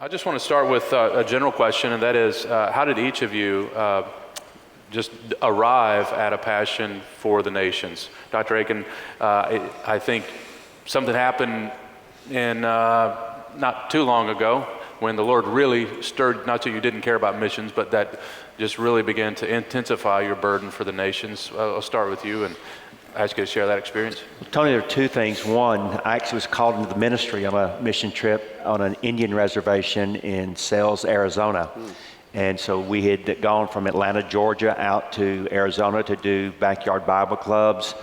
I just want to start with a general question, and that is, how did each of you just arrive at a passion for the nations? Dr. Akin, I think something happened in not too long ago when the Lord really stirred, not that you didn't care about missions, but that just really began to intensify your burden for the nations. I'll start with you and ask you to share that experience. Tony, there are two things. One, I actually was called into the ministry on a mission trip on an Indian reservation in Sells, Arizona. And so we had gone from Atlanta, Georgia out to Arizona to do backyard Bible clubs,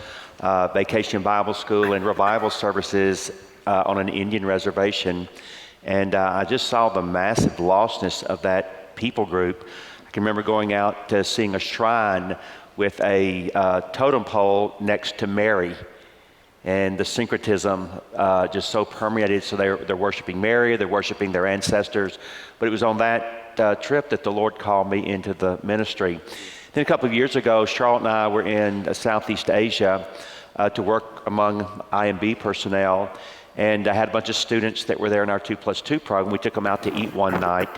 vacation Bible school, and revival services on an Indian reservation. And I just saw the massive lostness of that people group. I can remember going out to seeing a shrine with a totem pole next to Mary, and the syncretism just so permeated. So they're worshiping Mary, they're worshiping their ancestors. But it was on that trip that the Lord called me into the ministry. Then a couple of years ago, Charlotte and I were in Southeast Asia to work among IMB personnel. And I had a bunch of students that were there in our 2+2 program. We took them out to eat one night.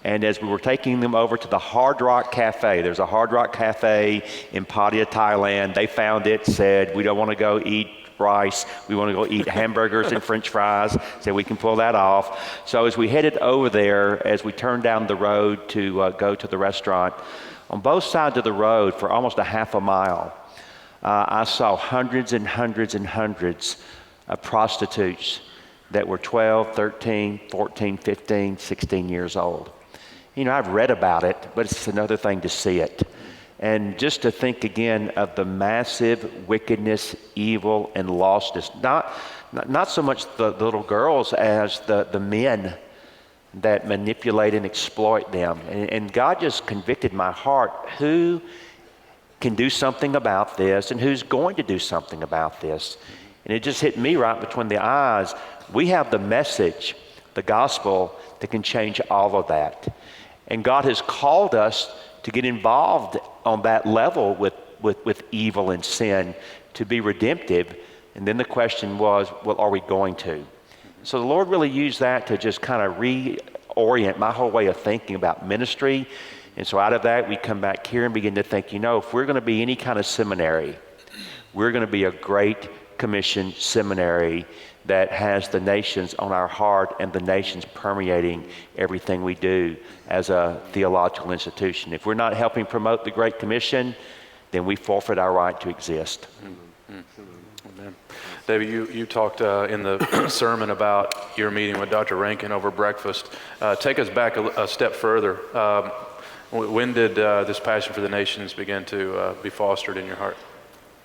And as we were taking them over to the Hard Rock Cafe, there's a Hard Rock Cafe in Pattaya, Thailand. They found it, said, we don't want to go eat rice. We want to go eat hamburgers and French fries. Said we can pull that off. So as we headed over there, as we turned down the road to go to the restaurant, on both sides of the road for almost a half a mile, I saw hundreds and hundreds and hundreds of prostitutes that were 12, 13, 14, 15, 16 years old. You know, I've read about it, but it's another thing to see it. And just to think again of the massive wickedness, evil, and lostness, not so much the little girls as the men that manipulate and exploit them. And God just convicted my heart, who can do something about this and who's going to do something about this? And it just hit me right between the eyes. We have the message, the gospel, that can change all of that. And God has called us to get involved on that level with evil and sin, to be redemptive. And then the question was, well, are we going to? So the Lord really used that to just kind of reorient my whole way of thinking about ministry. And so out of that, we come back here and begin to think, you know, if we're going to be any kind of seminary, we're going to be a great commission seminary that has the nations on our heart and the nations permeating everything we do as a theological institution. If we're not helping promote the Great Commission, then we forfeit our right to exist. Amen. David, you talked in the sermon about your meeting with Dr. Rankin over breakfast. Take us back a step further. When did this passion for the nations begin to be fostered in your heart?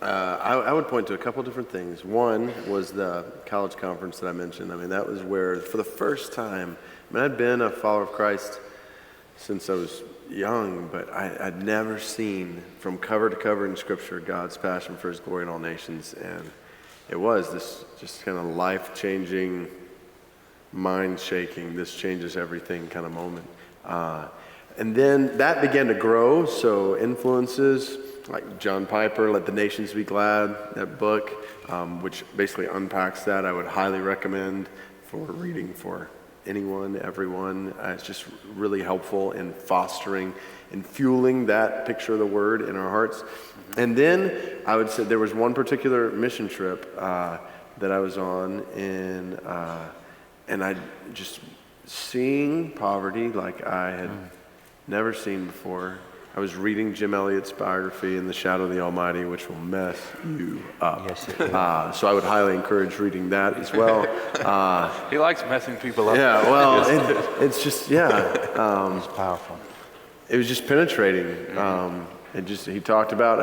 I would point to a couple different things. One was the college conference that I mentioned. I mean, that was where, for the first time, I'd been a follower of Christ since I was young, but I'd never seen from cover to cover in Scripture God's passion for His glory in all nations. And it was this just kind of life-changing, mind-shaking, this changes everything kind of moment. And then that began to grow, so influences like John Piper, Let the Nations Be Glad, that book, which basically unpacks that. I would highly recommend for reading for anyone, everyone. It's just really helpful in fostering and fueling that picture of the Word in our hearts. And then I would say there was one particular mission trip that I was on, and I just seeing poverty like I had never seen before. I was reading Jim Elliot's biography, In the Shadow of the Almighty, which will mess you up. Yes, it will. So I would highly encourage reading that as well. He likes messing people up. Yeah, well, it's just, It's powerful. it was just penetrating. He talked about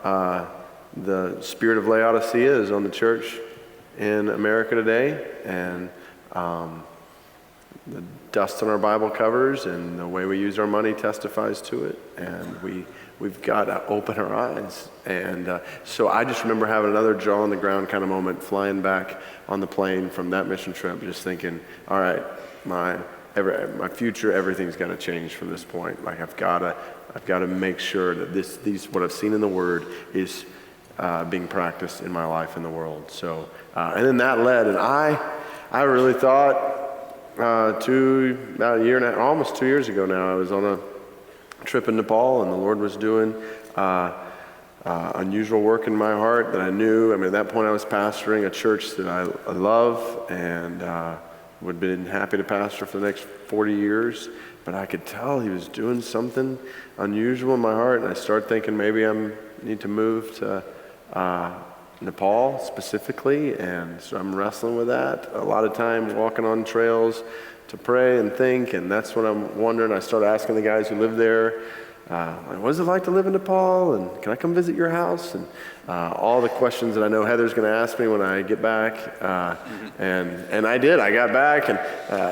how the spirit of Laodicea is on the church in America today, and the dust on our Bible covers and the way we use our money testifies to it, and we've got to open our eyes. And so I just remember having another jaw on the ground kind of moment, flying back on the plane from that mission trip, just thinking, all right, my future, everything's got to change from this point. Like I've got to make sure that these what I've seen in the Word is being practiced in my life in the world. So and then that led, and I really thought about a year and a half, almost 2 years ago now, I was on a trip in Nepal, and the Lord was doing unusual work in my heart that I knew. I mean, at that point I was pastoring a church that I love and would have been happy to pastor for the next 40 years, but I could tell he was doing something unusual in my heart, and I started thinking maybe I need to move to Nepal specifically, and so I'm wrestling with that. A lot of time walking on trails to pray and think, and that's what I'm wondering. I started asking the guys who live there, like, what is it like to live in Nepal, and can I come visit your house? And all the questions that I know Heather's going to ask me when I get back. And I did. I got back, and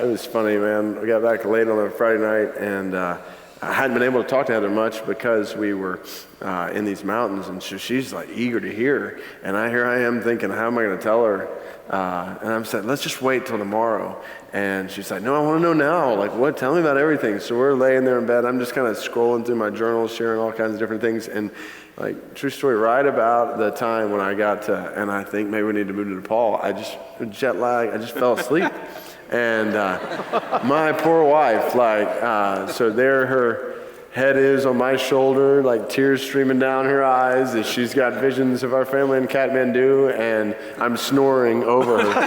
it was funny, man. I got back late on a Friday night, and I hadn't been able to talk to Heather much because we were in these mountains, and she's like eager to hear. And here I am thinking, how am I going to tell her? And I'm saying, let's just wait till tomorrow. And she's like, no, I want to know now. Like, what? Tell me about everything. So we're laying there in bed. I'm just kind of scrolling through my journal, sharing all kinds of different things. And like, true story, right about the time when I got to, and I think maybe we need to move to Nepal, jet lag, I just fell asleep. And my poor wife, so there her head is on my shoulder, like tears streaming down her eyes as she's got visions of our family in Kathmandu, and I'm snoring over her.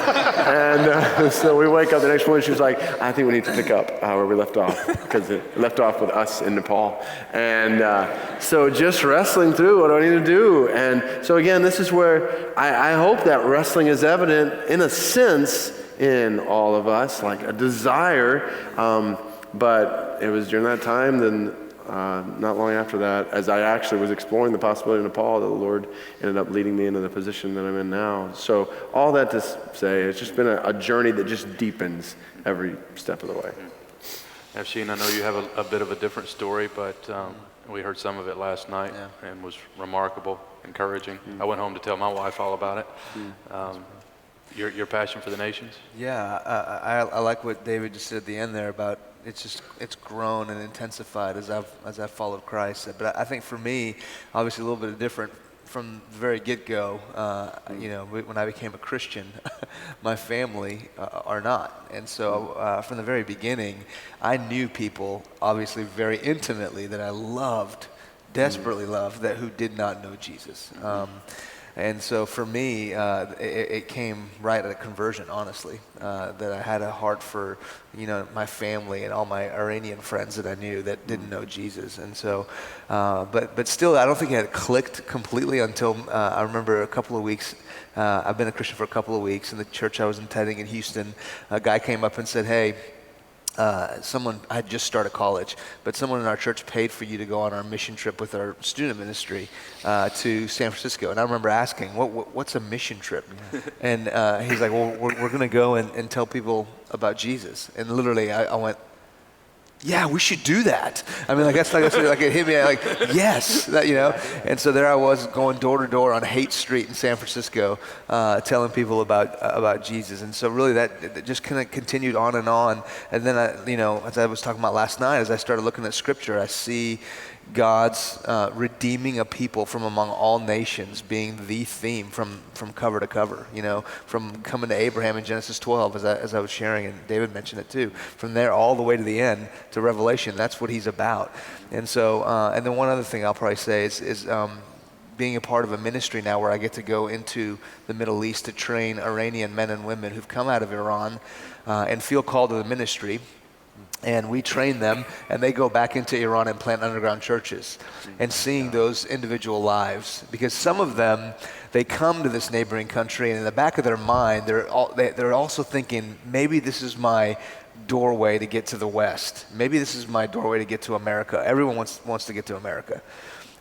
And so we wake up the next morning, she's like, I think we need to pick up where we left off, because it left off with us in Nepal. And so just wrestling through, what do I need to do? And so again, this is where I hope that wrestling is evident in a sense in all of us, like a desire, but it was during that time, then not long after that, as I actually was exploring the possibility of Nepal, that the Lord ended up leading me into the position that I'm in now. So all that to say, it's just been a journey that just deepens every step of the way. Afshin, I know you have a bit of a different story, but we heard some of it last night and was remarkable, encouraging. I went home to tell my wife all about it. Your passion for the nations? Yeah, I like what David just said at the end there about it's grown and intensified as I've followed Christ. But I think for me, obviously a little bit different from the very get-go. When I became a Christian, my family are not, and so from the very beginning, I knew people obviously very intimately that I loved, desperately loved, who did not know Jesus. And so for me, it came right at a conversion, honestly, that I had a heart for, my family and all my Iranian friends that I knew that didn't know Jesus. And so, but still, I don't think it had clicked completely until I remember a couple of weeks. I've been a Christian for a couple of weeks. In the church I was attending in Houston, a guy came up and said, hey, I had just started college, but someone in our church paid for you to go on our mission trip with our student ministry to San Francisco. And I remember asking, what's a mission trip? And he's like, well, we're going to go and tell people about Jesus. And literally I went, yeah, we should do that. I mean, that's like it hit me like, yes, And so there I was going door to door on Haight Street in San Francisco, telling people about Jesus. And so really that just kind of continued on. And then as I was talking about last night, as I started looking at Scripture, I see God's redeeming a people from among all nations being the theme from cover to cover, from coming to Abraham in Genesis 12, as I was sharing, and David mentioned it too, from there all the way to the end to Revelation. That's what he's about. And so, and then one other thing I'll probably say is being a part of a ministry now where I get to go into the Middle East to train Iranian men and women who've come out of Iran and feel called to the ministry. And we train them, and they go back into Iran and plant underground churches, and seeing those individual lives. Because some of them, they come to this neighboring country, and in the back of their mind, they're also thinking, maybe this is my doorway to get to the West. Maybe this is my doorway to get to America. Everyone wants to get to America.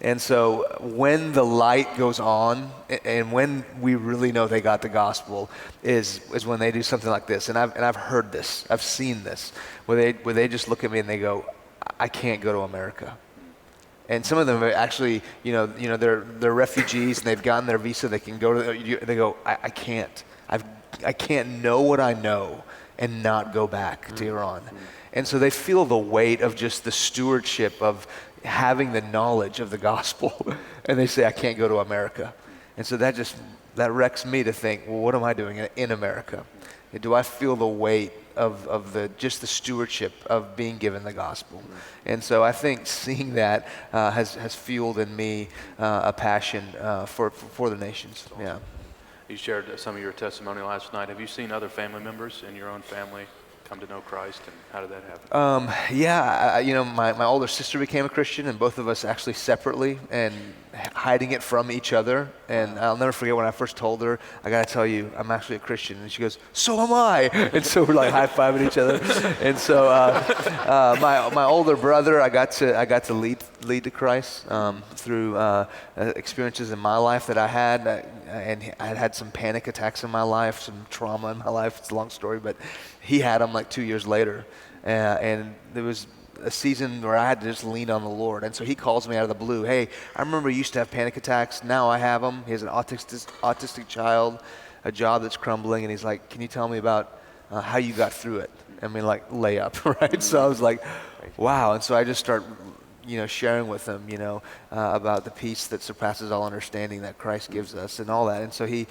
And so when the light goes on, and when we really know they got the gospel, is when they do something like this. And I've heard this, I've seen this, where they just look at me and they go, I can't go to America. And some of them are actually, they're refugees and they've gotten their visa. They can go to. They go, I can't. I can't know what I know and not go back to Iran. And so they feel the weight of just the stewardship of having the knowledge of the gospel, and they say, I can't go to America. And so that just that wrecks me to think, well, what am I doing in America? Do I feel the weight of just the stewardship of being given the gospel? And so I think seeing that has fueled in me a passion for the nations. Yeah. You shared some of your testimony last night. Have you seen other family members in your own family come to know Christ, and how did that happen? My older sister became a Christian, and both of us actually separately and hiding it from each other. And I'll never forget when I first told her, I gotta tell you, I'm actually a Christian. And she goes, so am I. And so we're like high-fiving each other. And so my older brother, I got to lead to Christ through experiences in my life that I had, and I had some panic attacks in my life, some trauma in my life. It's a long story, but he had them like 2 years later, and there was a season where I had to just lean on the Lord. And so he calls me out of the blue. Hey, I remember you used to have panic attacks. Now I have them. He has an autistic child, a job that's crumbling, and he's like, can you tell me about how you got through it? I mean, like layup, right? So I was like, wow. And so I just start sharing with him, about the peace that surpasses all understanding that Christ gives us and all that. And so he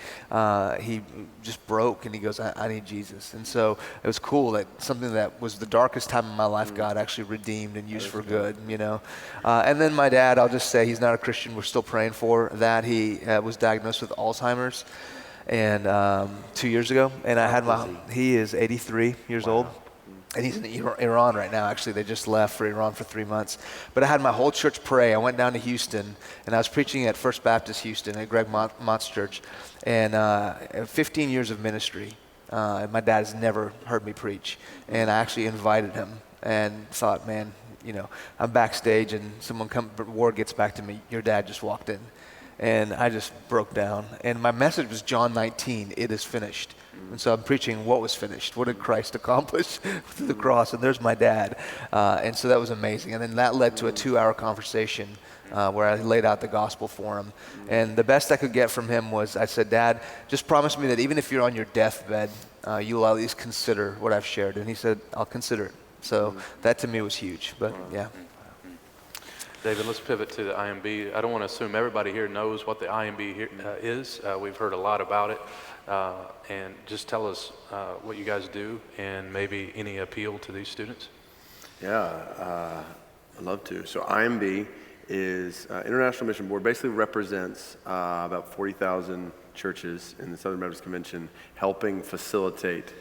just broke, and he goes, I need Jesus. And so it was cool that something that was the darkest time in my life, God actually redeemed and used for good, And then my dad, I'll just say he's not a Christian. We're still praying for that. He was diagnosed with Alzheimer's and 2 years ago. And I had he is 83 years old. And he's in Iran right now. Actually, they just left for Iran for 3 months. But I had my whole church pray. I went down to Houston, and I was preaching at First Baptist Houston at Greg Mott's church. And 15 years of ministry. My dad has never heard me preach. And I actually invited him and thought, man, I'm backstage, and word gets back to me, your dad just walked in. And I just broke down. And my message was John 19, it is finished. And so I'm preaching what was finished. What did Christ accomplish through the cross? And there's my dad. And so that was amazing. And then that led to a 2-hour conversation where I laid out the gospel for him. And the best I could get from him was, I said, Dad, just promise me that even if you're on your deathbed, you'll at least consider what I've shared. And he said, I'll consider it. So that to me was huge. But yeah. David, let's pivot to the IMB. I don't want to assume everybody here knows what the IMB is. We've heard a lot about it. And just tell us what you guys do and maybe any appeal to these students. Yeah, I'd love to. So IMB is International Mission Board, basically represents about 40,000 churches in the Southern Baptist Convention, helping facilitate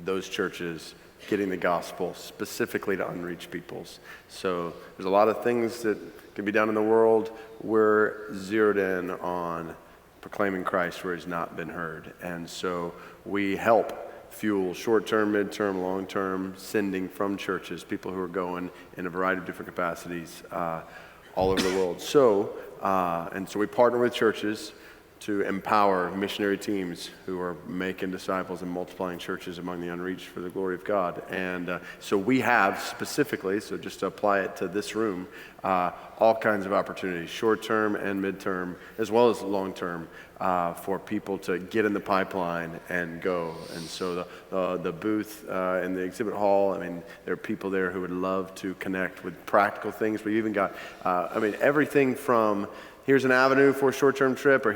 those churches getting the gospel specifically to unreached peoples. So there's a lot of things that can be done in the world. We're zeroed in on proclaiming Christ where he's not been heard. And so we help fuel short-term, mid-term, long-term sending from churches, people who are going in a variety of different capacities all over the world. So, and so we partner with churches to empower missionary teams who are making disciples and multiplying churches among the unreached for the glory of God. And so we have specifically, so just to apply it to this room, all kinds of opportunities, short-term and mid-term, as well as long-term, for people to get in the pipeline and go. And so the booth in the exhibit hall, I mean, there are people there who would love to connect with practical things. We've even got, everything from here's an avenue for a short-term trip, or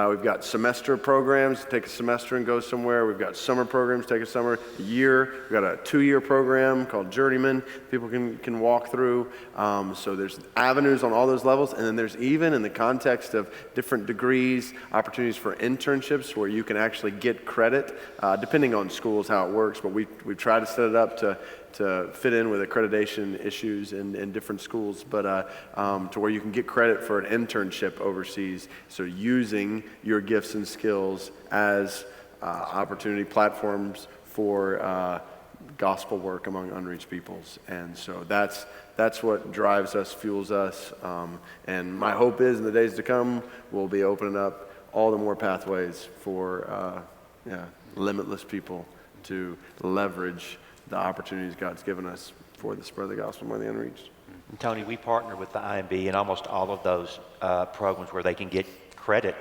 we've got semester programs, take a semester and go somewhere. We've got summer programs, take a summer, a year. We've got a 2-year program called Journeyman people can walk through. So there's avenues on all those levels. And then there's even, in the context of different degrees, opportunities for internships where you can actually get credit, depending on schools, how it works. But we've tried to set it up to fit in with accreditation issues in different schools, but to where you can get credit for an internship overseas. So using your gifts and skills as opportunity platforms for gospel work among unreached peoples. And so that's what drives us, fuels us. And my hope is in the days to come, we'll be opening up all the more pathways for limitless people to leverage the opportunities God's given us for the spread of the gospel among the unreached. And Tony, we partner with the IMB in almost all of those programs where they can get credit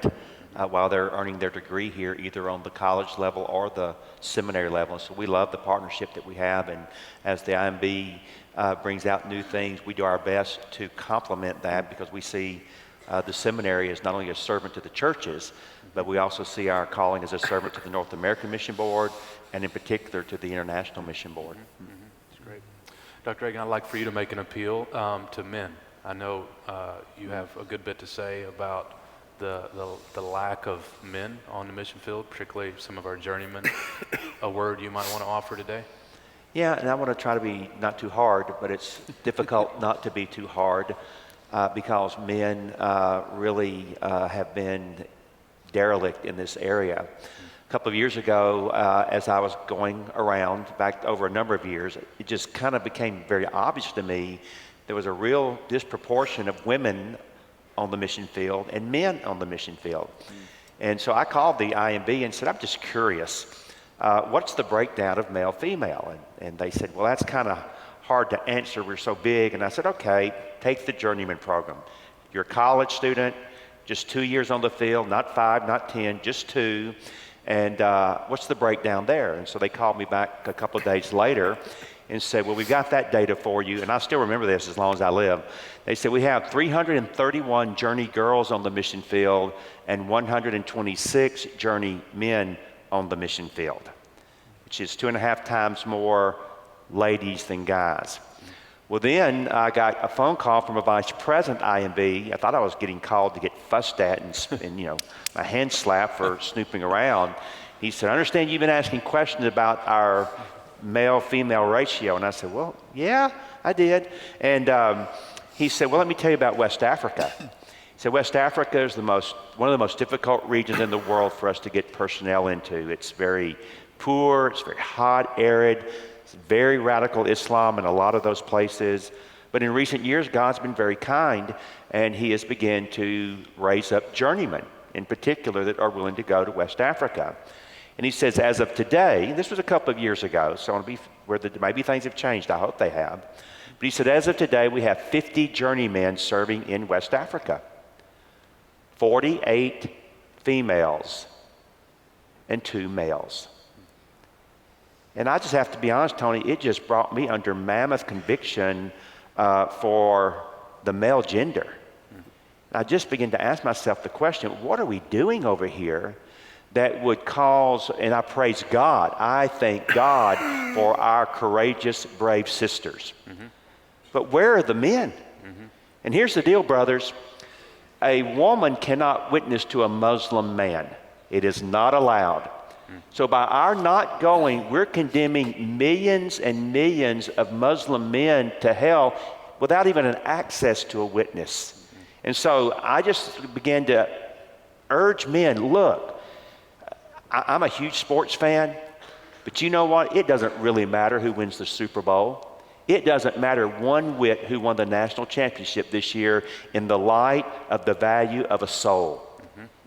while they're earning their degree here, either on the college level or the seminary level. So we love the partnership that we have, and as the IMB brings out new things, we do our best to complement that, because we see the seminary is not only a servant to the churches, but we also see our calling as a servant to the North American Mission Board, and in particular to the International Mission Board. That's great. Dr. Akin, I'd like for you to make an appeal to men. I know you have a good bit to say about the lack of men on the mission field, particularly some of our journeymen. A word you might want to offer today? Yeah, and I want to try to be not too hard, but it's difficult not to be too hard because men really have been derelict in this area. A couple of years ago, as I was going around, back over a number of years, it just kind of became very obvious to me there was a real disproportion of women on the mission field and men on the mission field. And so I called the IMB and said, I'm just curious, what's the breakdown of male-female? And they said, well, that's kind of hard to answer, we're so big. And I said, okay, take the journeyman program. You're a college student, just 2 years on the field, not 5, not 10, just 2. And what's the breakdown there? And so they called me back a couple of days later and said, well, we've got that data for you. And I still remember this as long as I live. They said, we have 331 journey girls on the mission field and 126 journey men on the mission field, which is 2.5 times more ladies than guys. Well, then I got a phone call from a vice president IMB. I thought I was getting called to get fussed at and you know, my hand slapped for snooping around. He said, I understand you've been asking questions about our male-female ratio. And I said, well, yeah, I did. And he said, well, let me tell you about West Africa. He said, West Africa is one of the most difficult regions in the world for us to get personnel into. It's very poor, it's very hot, arid, it's very radical Islam in a lot of those places. But in recent years, God's been very kind, and he has begun to raise up journeymen, in particular, that are willing to go to West Africa. And he says, as of today, this was a couple of years ago, so I want to be where maybe things have changed, I hope they have. But he said, as of today, we have 50 journeymen serving in West Africa. 48 females and 2 males. And I just have to be honest, Tony, it just brought me under mammoth conviction for the male gender. I just began to ask myself the question, what are we doing over here that would cause, and I praise God, I thank God for our courageous, brave sisters. But where are the men? And here's the deal, brothers. A woman cannot witness to a Muslim man. It is not allowed. So by our not going, we're condemning millions and millions of Muslim men to hell without even an access to a witness. And so I just began to urge men, look, I'm a huge sports fan, but you know what? It doesn't really matter who wins the Super Bowl. It doesn't matter one whit who won the national championship this year in the light of the value of a soul.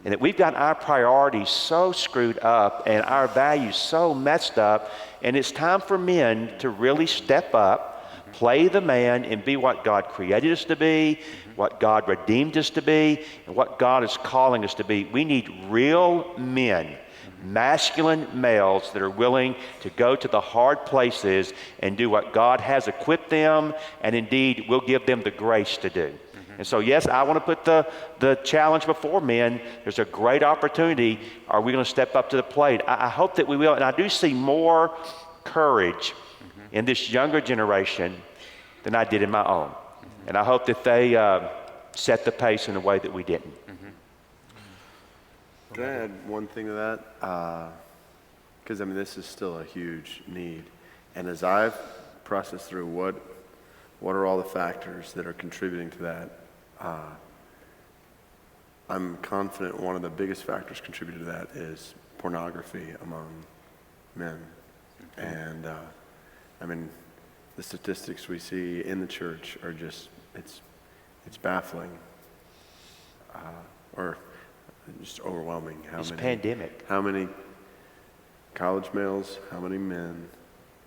And that we've got our priorities so screwed up and our values so messed up, and it's time for men to really step up, play the man, and be what God created us to be, what God redeemed us to be, and what God is calling us to be. We need real men, masculine males that are willing to go to the hard places and do what God has equipped them, and indeed will give them the grace to do. And so, yes, I want to put the challenge before men. There's a great opportunity. Are we going to step up to the plate? I hope that we will. And I do see more courage in this younger generation than I did in my own. And I hope that they set the pace in a way that we didn't. Can I add one thing to that? Because, I mean, this is still a huge need. And as I've processed through what are all the factors that are contributing to that, I'm confident one of the biggest factors contributing to that is pornography among men. And, I mean, the statistics we see in the church are just, it's baffling. Or just overwhelming. It's pandemic. How many college males, how many men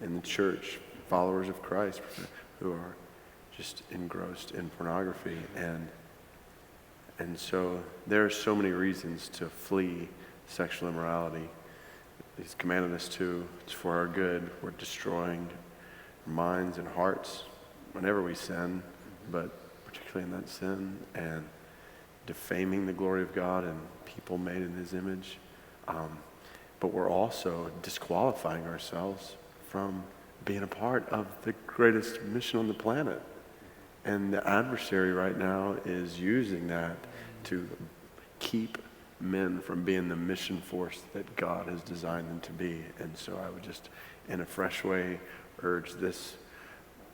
in the church, followers of Christ, who are just engrossed in pornography. And so there are so many reasons to flee sexual immorality. He's commanded us to. It's for our good. We're destroying minds and hearts whenever we sin, but particularly in that sin. defaming the glory of God and people made in his image. But we're also disqualifying ourselves from being a part of the greatest mission on the planet. And the adversary right now is using that to keep men from being the mission force that God has designed them to be. And so I would just, in a fresh way, urge this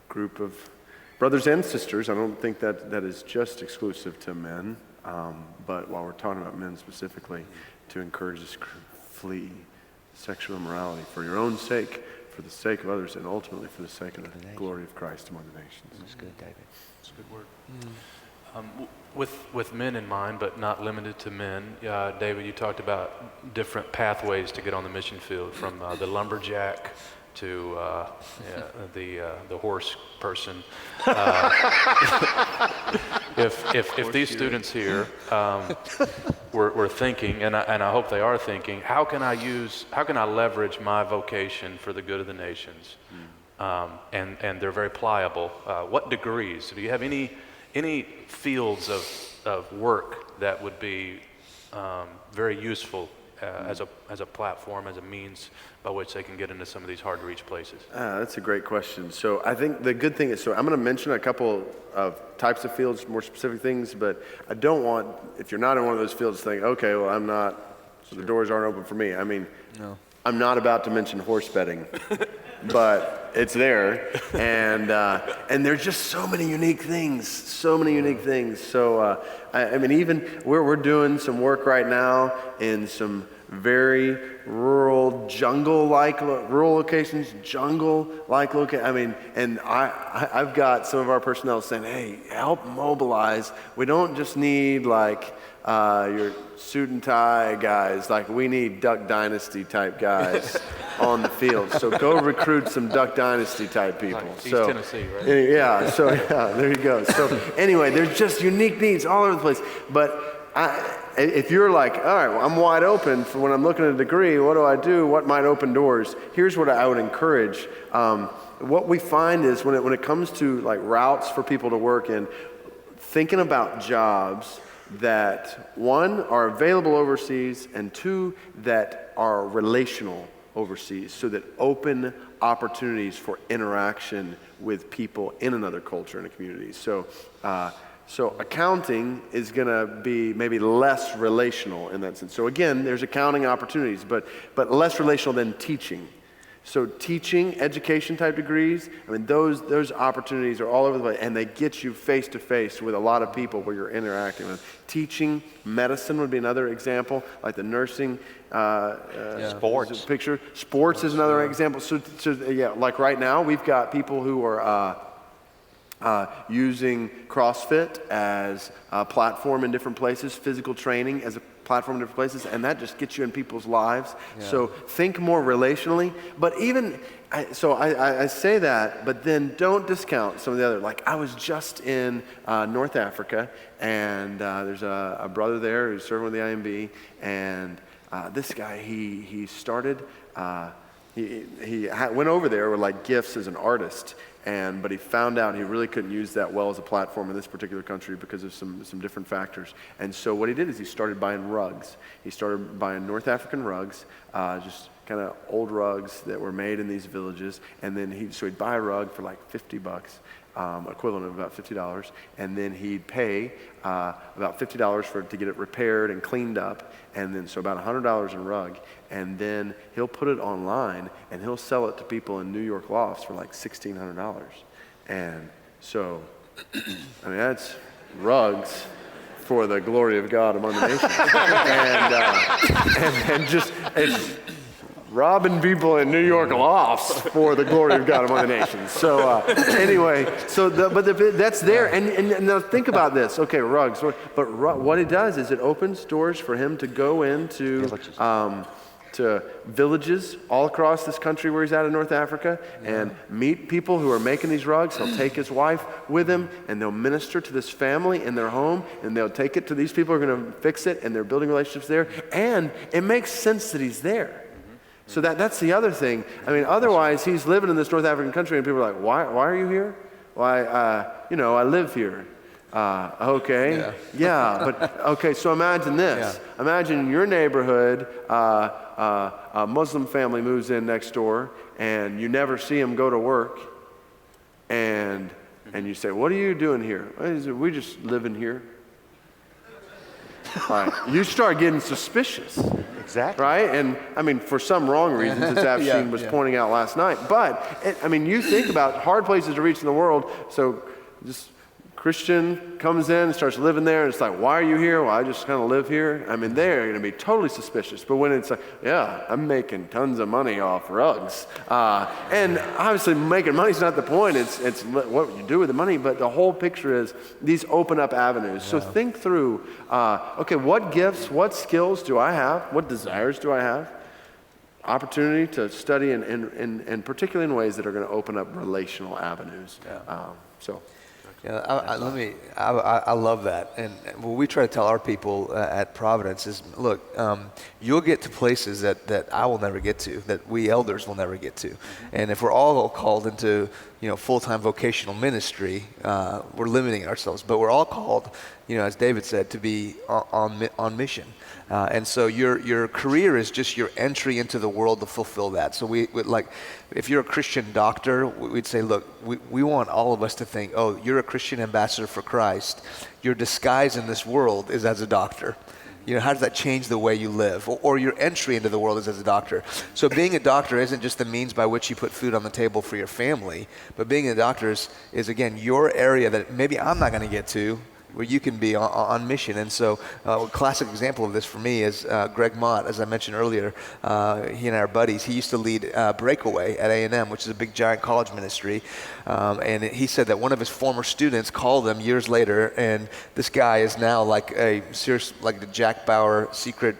group of brothers and sisters. I don't think that is just exclusive to men, but while we're talking about men specifically, to encourage this flee sexual immorality for your own sake, for the sake of others, and ultimately for the sake of the glory of Christ among the nations. That's good, David. That's a good word. With men in mind, but not limited to men, David, you talked about different pathways to get on the mission field, from the lumberjack to the horse person. If these students here were thinking, and I hope they are thinking, how can I leverage my vocation for the good of the nations? And they're very pliable. What degrees? Do you have any fields of work that would be very useful as a platform, as a means by which they can get into some of these hard to reach places? That's a great question. So I think the good thing is, so I'm going to mention a couple of types of fields, more specific things, but I don't want, if you're not in one of those fields, to think, okay, well, I'm not, so the doors aren't open for me. I mean, no. I'm not about to mention horse betting, but it's there, and there's just so many unique things. So I mean, even we're doing some work right now in some very rural, jungle-like locations. I mean, and I've got some of our personnel saying, "Hey, help mobilize. We don't just need like your suit and tie guys. Like, we need Duck Dynasty type guys on the field. So go recruit some Duck Dynasty type people." Like East Tennessee, right? Yeah. So yeah, there you go. So anyway, there's just unique needs all over the place. But if you're like, all right, well, I'm wide open for when I'm looking at a degree, what do I do? What might open doors? Here's what I would encourage. What we find is when it comes to like routes for people to work in, thinking about jobs that, one, are available overseas, and two, that are relational overseas, so that open opportunities for interaction with people in another culture and a community. So accounting is going to be maybe less relational in that sense. So again, there's accounting opportunities, but less relational than teaching. So teaching, education type degrees, I mean, those opportunities are all over the place, and they get you face to face with a lot of people where you're interacting with. Teaching, medicine would be another example, like the nursing sports picture. Sports is another example. So yeah, like right now, we've got people who are using CrossFit as a platform in different places, physical training as a platform in different places, and that just gets you in people's lives. Yeah. So think more relationally. But even, I say that, but then don't discount some of the other. Like, I was just in North Africa, and there's a brother there who's serving with the IMB, and this guy, he started, he went over there with like gifts as an artist, but he found out he really couldn't use that well as a platform in this particular country because of some different factors. And so what he did is he started buying rugs. He started buying North African rugs, just kind of old rugs that were made in these villages. And then he'd buy a rug for like $50, equivalent of about $50, and then he'd pay about $50 to get it repaired and cleaned up, and then so about $100 a rug, and then he'll put it online and he'll sell it to people in New York lofts for like $1,600. And so, I mean, that's rugs for the glory of God among the nations, and just it's robbing people in New York lofts for the glory of God among the nations. So anyway, that's there. And now think about this. Okay, rugs. But what it does is it opens doors for him to go into to villages all across this country where he's at in North Africa and meet people who are making these rugs. He'll take his wife with him, and they'll minister to this family in their home, and they'll take it to these people who are going to fix it, and they're building relationships there. And it makes sense that he's there. So that's the other thing. I mean, otherwise he's living in this North African country, and people are like, "Why are you here?" "Why, I live here." Okay. Yeah. But okay. So imagine this. Yeah. Imagine in your neighborhood, a Muslim family moves in next door, and you never see them go to work, and you say, "What are you doing here?" "We just living here." Right. You start getting suspicious. Exactly. Right? And I mean, for some wrong reasons, as Afshin was pointing out last night. But, you think about hard places to reach in the world. So just Christian comes in and starts living there, and it's like, why are you here? Well, I just kind of live here. They're going to be totally suspicious. But when it's like, yeah, I'm making tons of money off rugs. And obviously making money is not the point. It's what you do with the money. But the whole picture is these open up avenues. So think through, okay, what gifts, what skills do I have? What desires do I have? Opportunity to study and particularly in ways that are going to open up relational avenues. Yeah, I love that. And what we try to tell our people at Providence is, look, you'll get to places that I will never get to, that we elders will never get to. And if we're all called into, full-time vocational ministry, we're limiting ourselves. But we're all called, as David said, to be on mission. And so your career is just your entry into the world to fulfill that. So we like, if you're a Christian doctor, we'd say, look, we want all of us to think, oh, you're a Christian ambassador for Christ. Your disguise in this world is as a doctor. How does that change the way you live? Or your entry into the world is as a doctor. So being a doctor isn't just the means by which you put food on the table for your family, but being a doctor is again, your area that maybe I'm not going to get to, where you can be on mission. And so a classic example of this for me is Greg Mott, as I mentioned earlier. He and I are buddies. He used to lead Breakaway at A&M, which is a big, giant college ministry. And he said that one of his former students called him years later, and this guy is now like the Jack Bauer secret,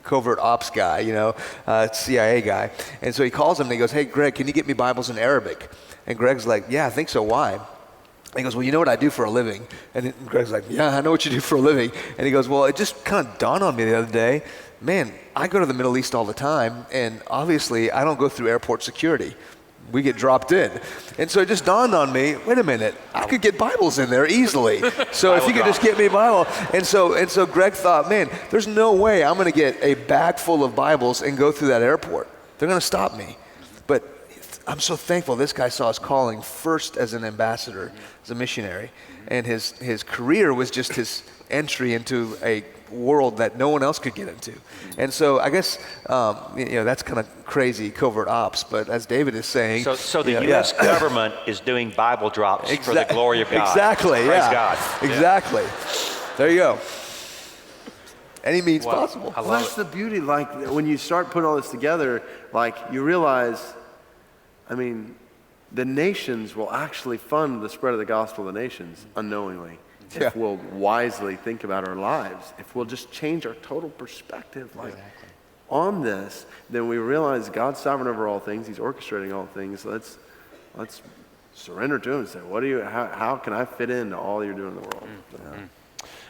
covert ops guy, CIA guy. And so he calls him and he goes, "Hey, Greg, can you get me Bibles in Arabic?" And Greg's like, "Yeah, I think so. Why?" He goes, "Well, you know what I do for a living?" And Greg's like, "Yeah, I know what you do for a living." And he goes, "Well, it just kind of dawned on me the other day, man, I go to the Middle East all the time, and obviously I don't go through airport security. We get dropped in." And so it just dawned on me, wait a minute, I could get Bibles in there easily. So if you could just get me a Bible. And so Greg thought, man, there's no way I'm going to get a bag full of Bibles and go through that airport. They're going to stop me. But I'm so thankful this guy saw his calling first as an ambassador, as a missionary, and his career was just his entry into a world that no one else could get into. And so I guess that's kind of crazy covert ops, but as David is saying, so the U.S. government is doing Bible drops for the glory of God. Exactly. Praise God. Exactly. There you go. Any means possible. Well, that's the beauty. Like when you start putting all this together, like you realize, the nations will actually fund the spread of the gospel of the nations unknowingly. If we'll wisely think about our lives, if we'll just change our total perspective on this, then we realize God's sovereign over all things. He's orchestrating all things. Let's surrender to Him and say, how can I fit into all you're doing in the world?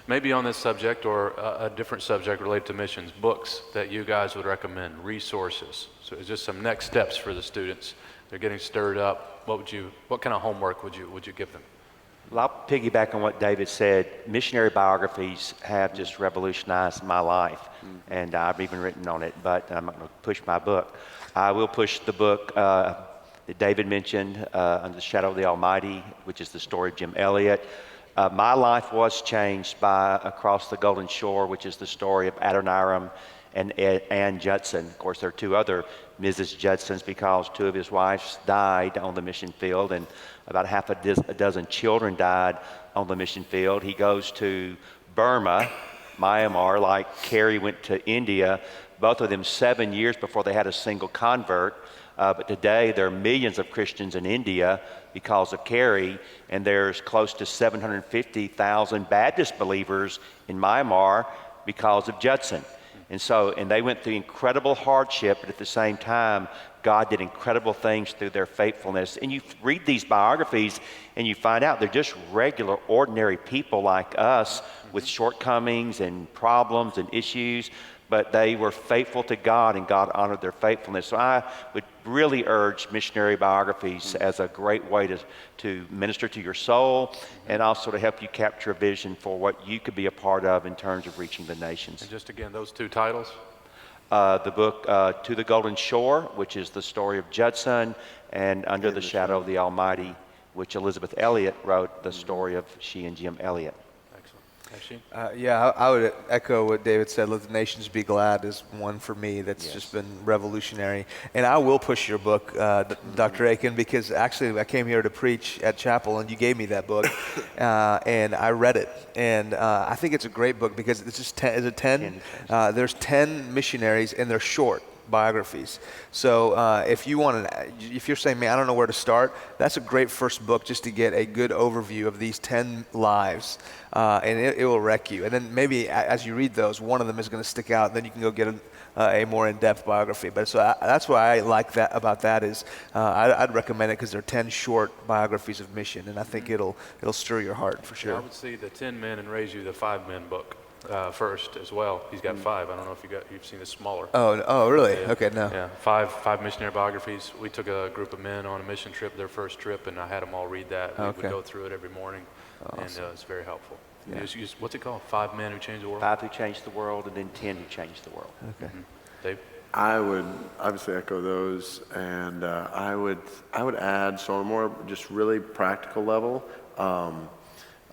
Maybe on this subject or a different subject related to missions, books that you guys would recommend, resources. So it's just some next steps for the students. They're getting stirred up. What kind of homework would you give them? Well, I'll piggyback on what David said. Missionary biographies have just revolutionized my life, and I've even written on it, but I'm not going to push my book. I will push the book that David mentioned, Under the Shadow of the Almighty, which is the story of Jim Elliot. My life was changed by Across the Golden Shore, which is the story of Adoniram and Ann Judson. Of course, there are two other Mrs. Judsons because two of his wives died on the mission field, and about half a dozen children died on the mission field. He goes to Burma, Myanmar, like Carrie went to India, both of them 7 years before they had a single convert. But today there are millions of Christians in India because of Carrie, and there's close to 750,000 Baptist believers in Myanmar because of Judson. And they went through incredible hardship, but at the same time, God did incredible things through their faithfulness. And you read these biographies and you find out they're just regular, ordinary people like us with shortcomings and problems and issues, but they were faithful to God and God honored their faithfulness. So I would really urge missionary biographies as a great way to minister to your soul and also to help you capture a vision for what you could be a part of in terms of reaching the nations. And just again, those two titles? The book To the Golden Shore, which is the story of Judson, and Under the Shadow of the Almighty, which Elizabeth Elliot wrote, the story of she and Jim Elliot. Afshin? Yeah, I would echo what David said. Let the Nations Be Glad is one for me that's just been revolutionary. And I will push your book, Dr. Akin, because actually I came here to preach at chapel and you gave me that book and I read it. And I think it's a great book because it's just 10, is it 10? There's 10 missionaries and they're short biographies. So if you're saying, man, I don't know where to start, that's a great first book just to get a good overview of these 10 lives, and it will wreck you. And then maybe as you read those, one of them is going to stick out, and then you can go get a more in-depth biography. But so that's why I like that about that is I'd recommend it because they're 10 short biographies of mission, and I think it'll stir your heart for sure. Yeah, I would see the 10 Men and Raise You, the 5 Men book. First as well. He's got 5. I don't know if you've seen the smaller. Oh, really? Yeah. Okay, no. Yeah, five missionary biographies. We took a group of men on a mission trip, their first trip, and I had them all read that. We would go through it every morning, and it's very helpful. Yeah. What's it called? 5 Men Who Changed the World? 5 Who Changed the World, and then 10 Who Changed the World. Okay. Dave? I would obviously echo those, and I would add, so on a more just really practical level,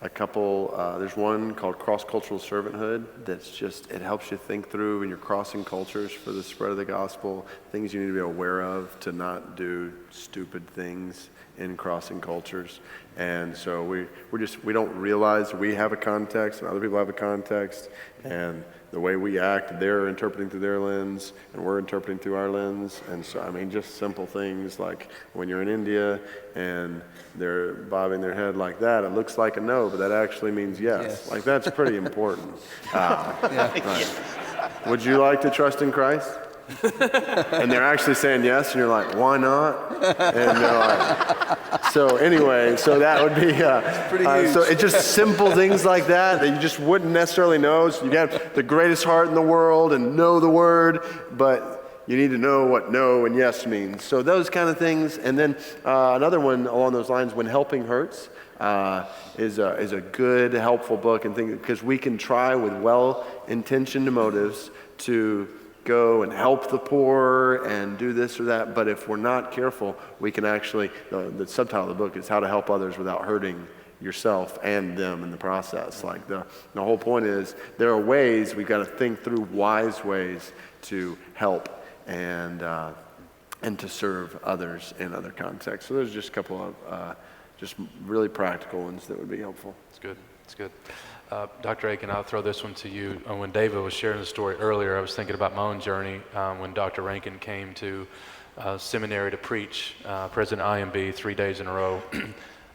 a couple, there's one called Cross-Cultural Servanthood that's just, it helps you think through when you're crossing cultures for the spread of the gospel, things you need to be aware of to not do stupid things in crossing cultures. And so we don't realize we have a context and other people have a context, and the way we act, they're interpreting through their lens and we're interpreting through our lens. And so, I mean, just simple things like when you're in India and they're bobbing their head like that, it looks like a no, but that actually means yes. Like, that's pretty important. Right. Would you like to trust in Christ? And they're actually saying yes, and you're like, why not? And they're like, so anyway, so that would be, so it's just simple things like that you just wouldn't necessarily know. So you got the greatest heart in the world and know the word, but you need to know what no and yes means. So those kind of things. And then another one along those lines, When Helping Hurts, is a good, helpful book, and thing, because we can try with well-intentioned motives to go and help the poor and do this or that, but if we're not careful, we can actually, the subtitle of the book is How to Help Others Without Hurting Yourself and Them in the process. Like the whole point is there are ways, we've got to think through wise ways to help and to serve others in other contexts. So there's just a couple of just really practical ones that would be helpful. It's good. It's good. Dr. Akin, I'll throw this one to you. When David was sharing the story earlier, I was thinking about my own journey when Dr. Rankin came to seminary to preach, President IMB 3 days in a row.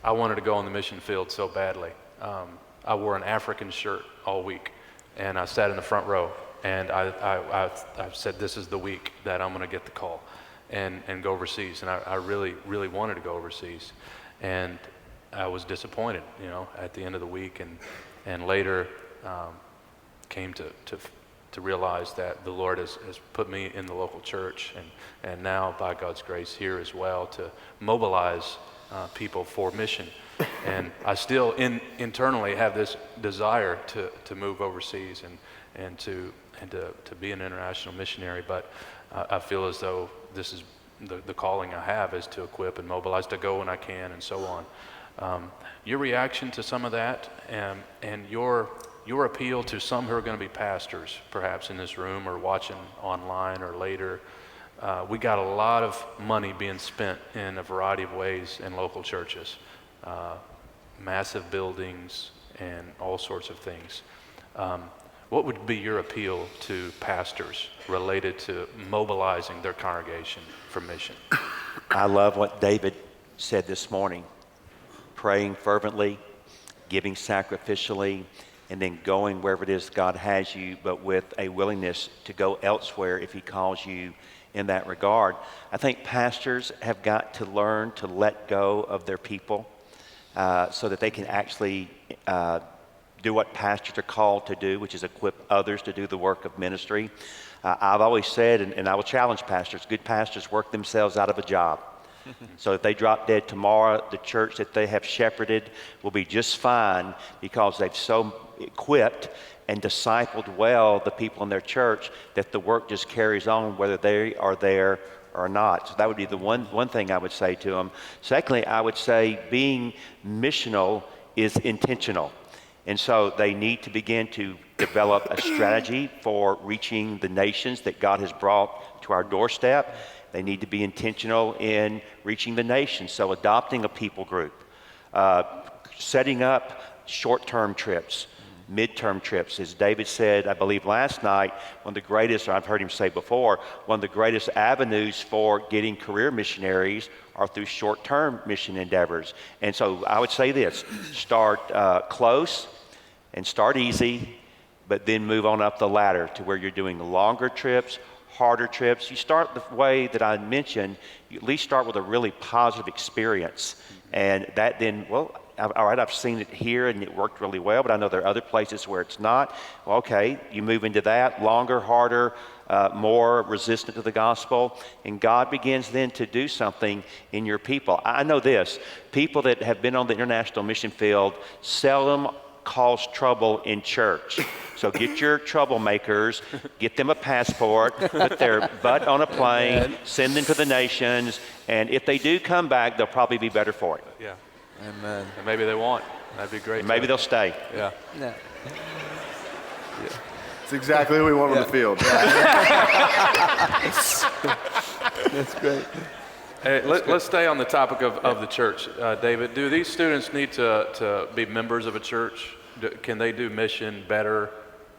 I wanted to go on the mission field so badly. I wore an African shirt all week, and I sat in the front row, and I said, this is the week that I'm going to get the call and go overseas. And I really, really wanted to go overseas. And I was disappointed, at the end of the week, and later came to realize that the Lord has put me in the local church, and now by God's grace here as well to mobilize people for mission. And I still internally have this desire to move overseas and to be an international missionary, but I feel as though this is the calling I have is to equip and mobilize, to go when I can, and so on. Your reaction to some of that, and your appeal to some who are going to be pastors, perhaps in this room or watching online or later. We got a lot of money being spent in a variety of ways in local churches, massive buildings and all sorts of things. What would be your appeal to pastors related to mobilizing their congregation for mission? I love what David said this morning. Praying fervently, giving sacrificially, and then going wherever it is God has you, but with a willingness to go elsewhere if he calls you in that regard. I think pastors have got to learn to let go of their people so that they can actually do what pastors are called to do, which is equip others to do the work of ministry. I've always said, and I will challenge pastors, good pastors work themselves out of a job. So if they drop dead tomorrow, the church that they have shepherded will be just fine because they've so equipped and discipled well the people in their church that the work just carries on whether they are there or not. So that would be the one thing I would say to them. Secondly, I would say being missional is intentional. And so they need to begin to develop a strategy for reaching the nations that God has brought to our doorstep. They need to be intentional in reaching the nations. So adopting a people group, setting up short-term trips, midterm trips. As David said, I believe last night, one of the greatest, or I've heard him say before, one of the greatest avenues for getting career missionaries are through short-term mission endeavors. And so I would say this, start close and start easy, but then move on up the ladder to where you're doing longer trips, harder trips. You start the way that I mentioned, you at least start with a really positive experience. And that then, well, all right, I've seen it here and it worked really well, but I know there are other places where it's not. Well, okay, you move into that, longer, harder, more resistant to the gospel, and God begins then to do something in your people. I know this, people that have been on the international mission field seldom cause trouble in church. So get your troublemakers, get them a passport, put their butt on a plane, send them to the nations, and if they do come back, they'll probably be better for it. Yeah. Amen. And maybe they won't. That'd be great. And maybe they'll stay. Yeah. Yeah. It's exactly what we want on the field. That's great. Hey, let's stay on the topic of the church. David, do these students need to be members of a church? Can they do mission better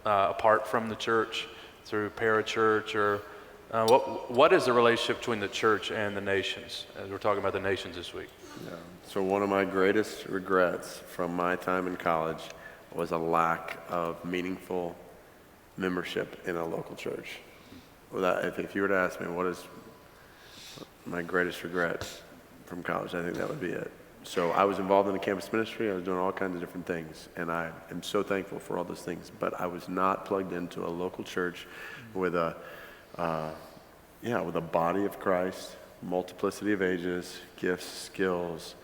apart from the church through parachurch? Or what is the relationship between the church and the nations, as we're talking about the nations this week? Yeah. So one of my greatest regrets from my time in college was a lack of meaningful membership in a local church. If you were to ask me what is my greatest regret from college, I think that would be it. So I was involved in the campus ministry. I was doing all kinds of different things, and I am so thankful for all those things. But I was not plugged into a local church with a body of Christ, multiplicity of ages, gifts, skills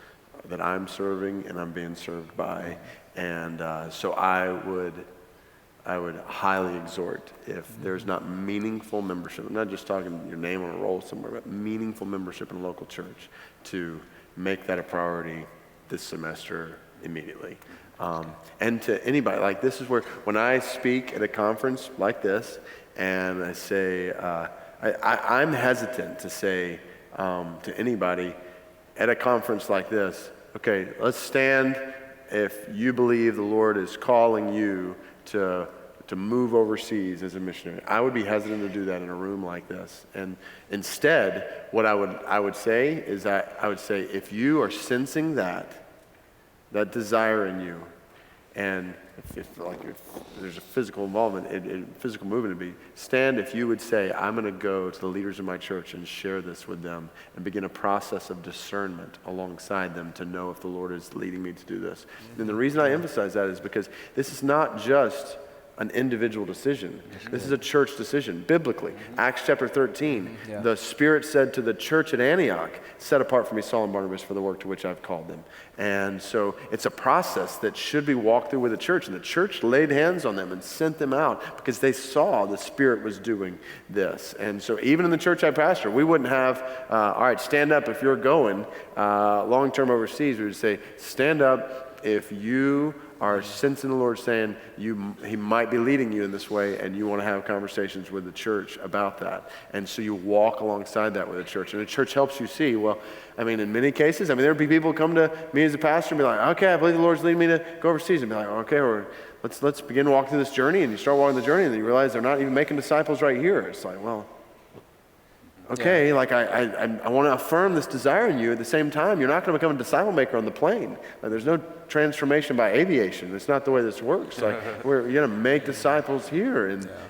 that I'm serving and I'm being served by. And so I would highly exhort, if there's not meaningful membership, I'm not just talking your name on a roll somewhere, but meaningful membership in a local church, to make that a priority this semester immediately. And to anybody, like this is where, when I speak at a conference like this, and I say, I'm hesitant to say to anybody at a conference like this, okay, let's stand if you believe the Lord is calling you to move overseas as a missionary. I would be hesitant to do that in a room like this. And instead, what I would say is that I would say, if you are sensing that desire in you, and if there's a physical involvement, physical movement, it'd be stand if you would say, I'm going to go to the leaders of my church and share this with them and begin a process of discernment alongside them to know if the Lord is leading me to do this. Mm-hmm. And the reason I emphasize that is because this is not just an individual decision. This is a church decision, biblically. Acts chapter 13, the Spirit said to the church at Antioch, set apart for me Saul and Barnabas for the work to which I've called them. And so it's a process that should be walked through with the church. And the church laid hands on them and sent them out because they saw the Spirit was doing this. And so even in the church I pastor, we wouldn't have, all right, stand up if you're going long-term overseas. We would say, stand up if you are sensing the Lord saying He might be leading you in this way, and you want to have conversations with the church about that. And so you walk alongside that with the church. And the church helps you see, well, I mean, in many cases, there would be people who come to me as a pastor and be like, okay, I believe the Lord's leading me to go overseas. And be like, okay, or let's begin walking through this journey. And you start walking the journey, and then you realize they're not even making disciples right here. It's like, well, okay, like I want to affirm this desire in you. At the same time, you're not going to become a disciple maker on the plane. Like, there's no transformation by aviation. It's not the way this works. Like, you're going to make disciples here,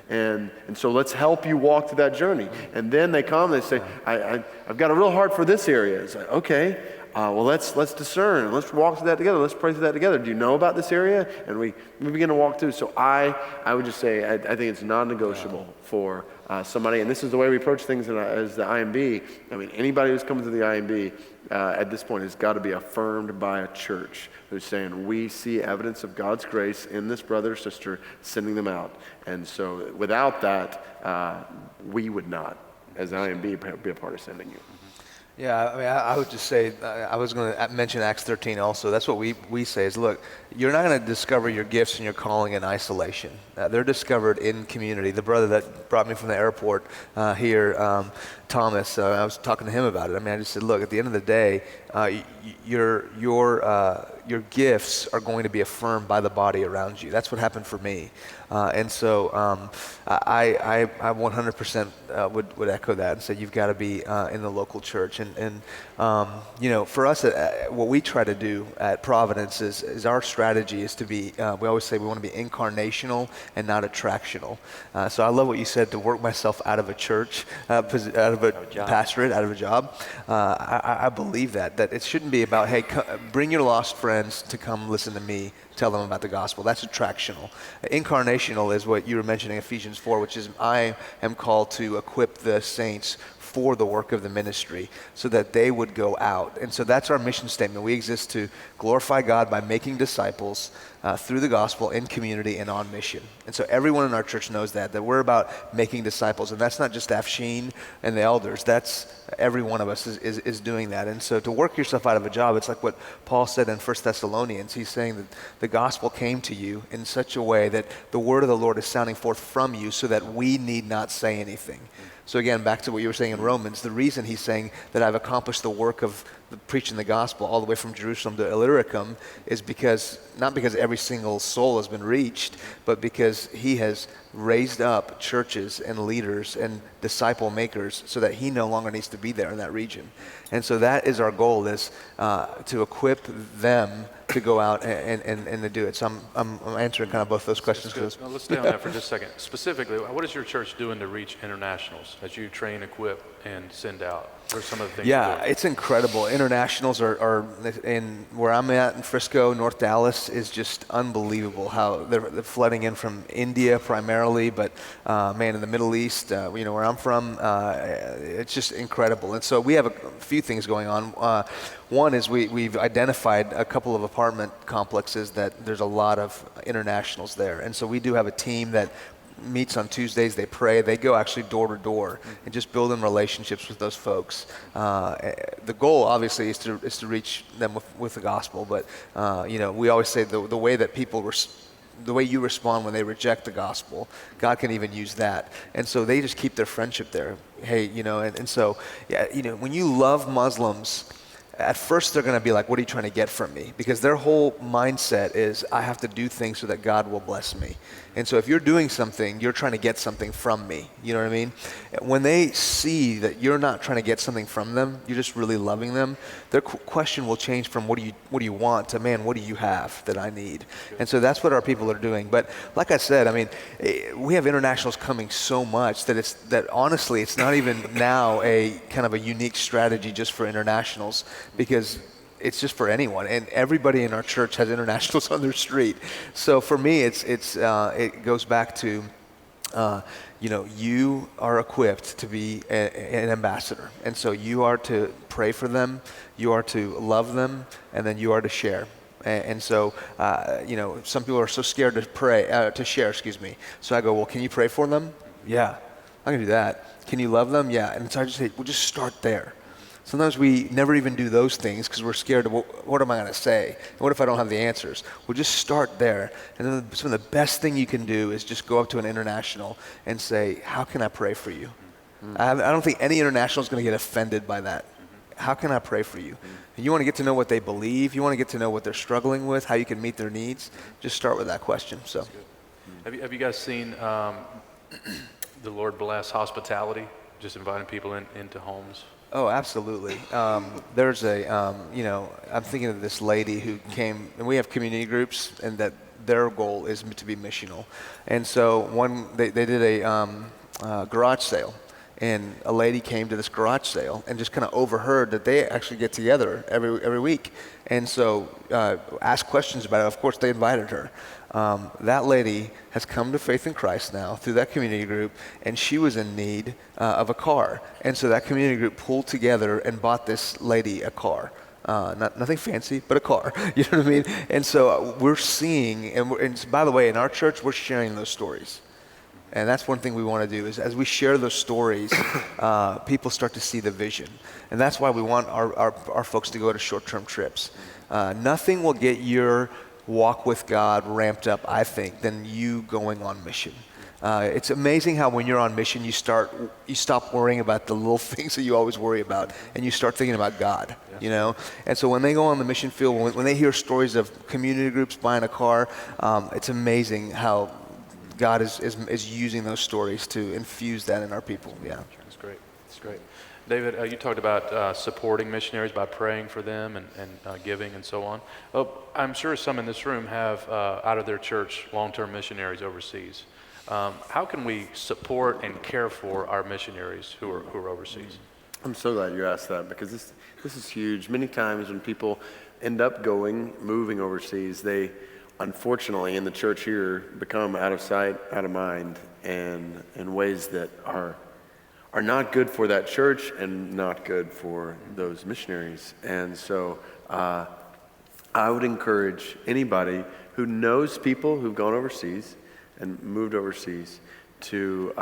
and so let's help you walk through that journey. And then they come, they say, I've got a real heart for this area. It's like, okay, well, let's discern. Let's walk through that together. Let's pray through that together. Do you know about this area? And we begin to walk through. So I would just say I think it's non-negotiable for somebody, and this is the way we approach things as the IMB. I mean, anybody who's coming to the IMB at this point has got to be affirmed by a church who's saying, we see evidence of God's grace in this brother or sister, sending them out. And so without that, we would not, as IMB, be a part of sending you. Yeah, I mean, I would just say, I was going to mention Acts 13 also. That's what we say is, look, you're not going to discover your gifts and your calling in isolation. They're discovered in community. The brother that brought me from the airport here, Thomas, I was talking to him about it. I mean, I just said, look, at the end of the day, your gifts are going to be affirmed by the body around you. That's what happened for me. And so I 100% would echo that and say you've got to be in the local church. And you know, for us, what we try to do at Providence is our strategy is to be, we always say we want to be incarnational and not attractional. So I love what you said, to work myself out of a church, out of a pastorate, out of a job. I believe that it shouldn't be about, hey, bring your lost friends to come listen to me tell them about the gospel. That's attractional. Incarnational is what you were mentioning, Ephesians 4, which is I am called to equip the saints for the work of the ministry so that they would go out. And so that's our mission statement. We exist to glorify God by making disciples through the gospel in community and on mission. And so everyone in our church knows that we're about making disciples. And that's not just Afshin and the elders. That's every one of us is doing that. And so to work yourself out of a job, it's like what Paul said in 1 Thessalonians. He's saying that the gospel came to you in such a way that the word of the Lord is sounding forth from you so that we need not say anything. So again, back to what you were saying in Romans, the reason he's saying that I've accomplished the work of preaching the gospel all the way from Jerusalem to Illyricum is not because every single soul has been reached, but because he has raised up churches and leaders and disciple makers so that he no longer needs to be there in that region. And so that is our goal, is to equip them to go out and to do it. So I'm answering kind of both those questions. Now, let's stay on that for just a second. Specifically, what is your church doing to reach internationals as you train, equip, and send out? What are some of the things? Yeah, it's incredible. Internationals are in where I'm at in Frisco, North Dallas, is just unbelievable how they're flooding in from India primarily, but man, in the Middle East, you know, where I'm from, it's just incredible. And so we have a few things going on. One is we've identified a couple of apartment complexes that there's a lot of internationals there. And so we do have a team that meets on Tuesdays. They pray. They go actually door to door and just building relationships with those folks. The goal obviously is to reach them with the gospel. But you know, we always say the way that people the way you respond when they reject the gospel, God can even use that. And so they just keep their friendship there. Hey, you know, and so yeah, you know, when you love Muslims, at first they're going to be like, what are you trying to get from me? Because their whole mindset is, I have to do things so that God will bless me. And so if you're doing something, you're trying to get something from me. You know what I mean? When they see that you're not trying to get something from them, you're just really loving them, their question will change from what do you want to, man, what do you have that I need? And so that's what our people are doing. But like I said, I mean, we have internationals coming so much that honestly, it's not even now a kind of a unique strategy just for internationals, because it's just for anyone, and everybody in our church has internationals on their street. So for me, it goes back to, you know, you are equipped to be an ambassador, and so you are to pray for them, you are to love them, and then you are to share. And so, you know, some people are so scared to share. So I go, well, can you pray for them? Yeah, I can do that. Can you love them? Yeah. And so I just say, well, just start there. Sometimes we never even do those things because we're scared of what am I going to say? And what if I don't have the answers? We'll just start there. And then some of the best thing you can do is just go up to an international and say, how can I pray for you? I don't think any international is going to get offended by that. How can I pray for you? And you want to get to know what they believe. You want to get to know what they're struggling with, how you can meet their needs. Just start with that question. So, have you guys seen the Lord bless hospitality, just inviting people into homes? Oh, absolutely. There's you know, I'm thinking of this lady who came, and we have community groups, and that their goal is to be missional. And so they did a garage sale, and a lady came to this garage sale and just kind of overheard that they actually get together every week. And so asked questions about it. Of course, they invited her. That lady has come to faith in Christ now through that community group, and she was in need of a car. And so that community group pulled together and bought this lady a car. Nothing fancy, but a car. You know what I mean? And so we're seeing, and by the way, in our church, we're sharing those stories. And that's one thing we want to do is as we share those stories, people start to see the vision. And that's why we want our folks to go to short-term trips. Nothing will get your walk with God ramped up, I think, than you going on mission. It's amazing how when you're on mission, you stop worrying about the little things that you always worry about, and you start thinking about God, you know? And so when they go on the mission field, when they hear stories of community groups buying a car, it's amazing how God is using those stories to infuse that in our people. Yeah, that's great. That's great. David, you talked about supporting missionaries by praying for them and giving and so on. I'm sure some in this room have out of their church long-term missionaries overseas. How can we support and care for our missionaries who are overseas? I'm so glad you asked that, because this is huge. Many times when people end up moving overseas, they unfortunately in the church here become out of sight, out of mind, and in ways that are not good for that church and not good for those missionaries. And so I would encourage anybody who knows people who've gone overseas and moved overseas to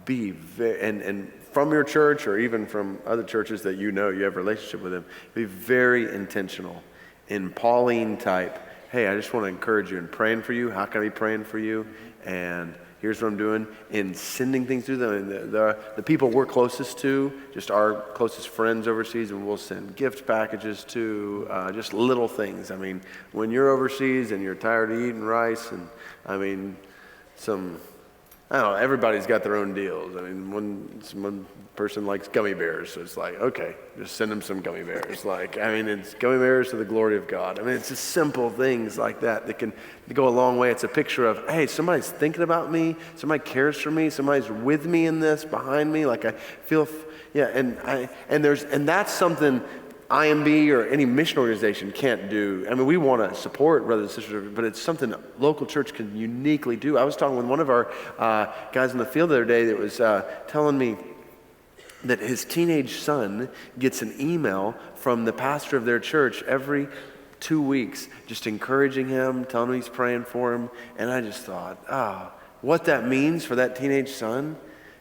be very, and from your church or even from other churches that you know you have a relationship with them, be very intentional in Pauline type. Hey, I just want to encourage you in praying for you. How can I be praying for you? And here's what I'm doing in sending things to them. And the people we're closest to, just our closest friends overseas, and we'll send gift packages to, just little things. I mean, when you're overseas and you're tired of eating rice, and I mean, I don't know, everybody's got their own deals. I mean, one person likes gummy bears, so it's like, okay, just send them some gummy bears. Like, I mean, it's gummy bears to the glory of God. I mean, it's just simple things like that can go a long way. It's a picture of, hey, somebody's thinking about me, somebody cares for me, somebody's with me in this, behind me. Like I feel, and that's something IMB or any mission organization can't do. I mean, we want to support brothers and sisters, but it's something local church can uniquely do. I was talking with one of our guys in the field the other day that was telling me that his teenage son gets an email from the pastor of their church every 2 weeks, just encouraging him, telling him he's praying for him. And I just thought, what that means for that teenage son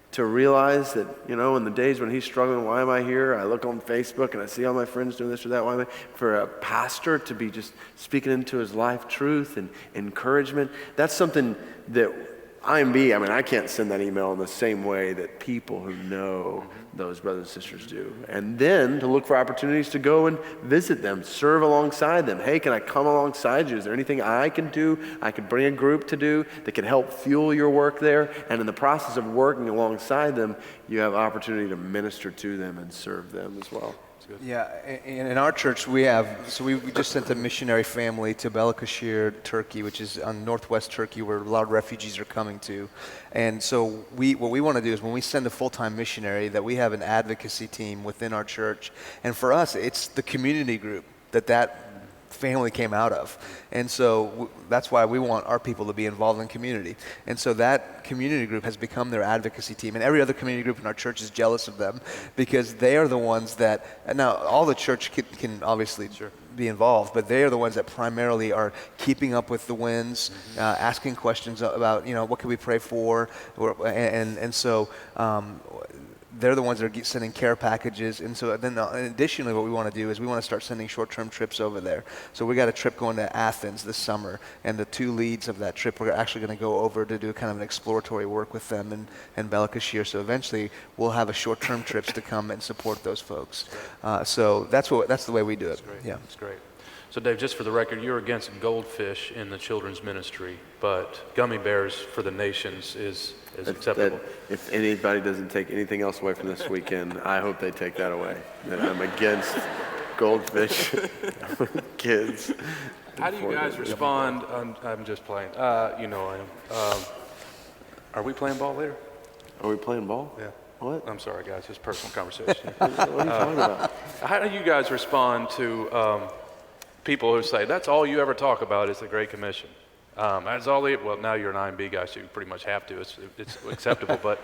to realize that, you know, in the days when he's struggling, why am I here? I look on Facebook and I see all my friends doing this or that. Why am I? For a pastor to be just speaking into his life truth and encouragement, that's something that IMB, I mean, I can't send that email in the same way that people who know those brothers and sisters do. And then to look for opportunities to go and visit them, serve alongside them. Hey, can I come alongside you? Is there anything I can do? I could bring a group to do that can help fuel your work there. And in the process of working alongside them, you have opportunity to minister to them and serve them as well. Yeah, and in our church we just sent a missionary family to Balıkesir, Turkey, which is on northwest Turkey where a lot of refugees are coming to. And so what we want to do is when we send a full-time missionary that we have an advocacy team within our church. And for us, it's the community group that family came out of. And so that's why we want our people to be involved in community. And so that community group has become their advocacy team. And every other community group in our church is jealous of them because they are the ones that, now all the church can obviously be involved, but they are the ones that primarily are keeping up with the winds, asking questions about, you know, what can we pray for? And so they're the ones that are sending care packages. And so then additionally what we want to do is we want to start sending short-term trips over there. So we got a trip going to Athens this summer, and the two leads of that trip we're actually going to go over to do kind of an exploratory work with them in Balıkesir. So eventually we'll have a short-term trips to come and support those folks. So that's the way we do it. Yeah, that's great. So Dave, just for the record, you're against goldfish in the children's ministry, but gummy bears for the nations is acceptable. If anybody doesn't take anything else away from this weekend, I hope they take that away. That I'm against goldfish kids. How do you guys respond? I'm just playing. You know I am. Are we playing ball later? Are we playing ball? Yeah. What? I'm sorry, guys. It's personal conversation. What are you talking about? How do you guys respond to people who say, that's all you ever talk about is the Great Commission? That's all well, now you're an IMB guy, so you pretty much have to. It's acceptable. But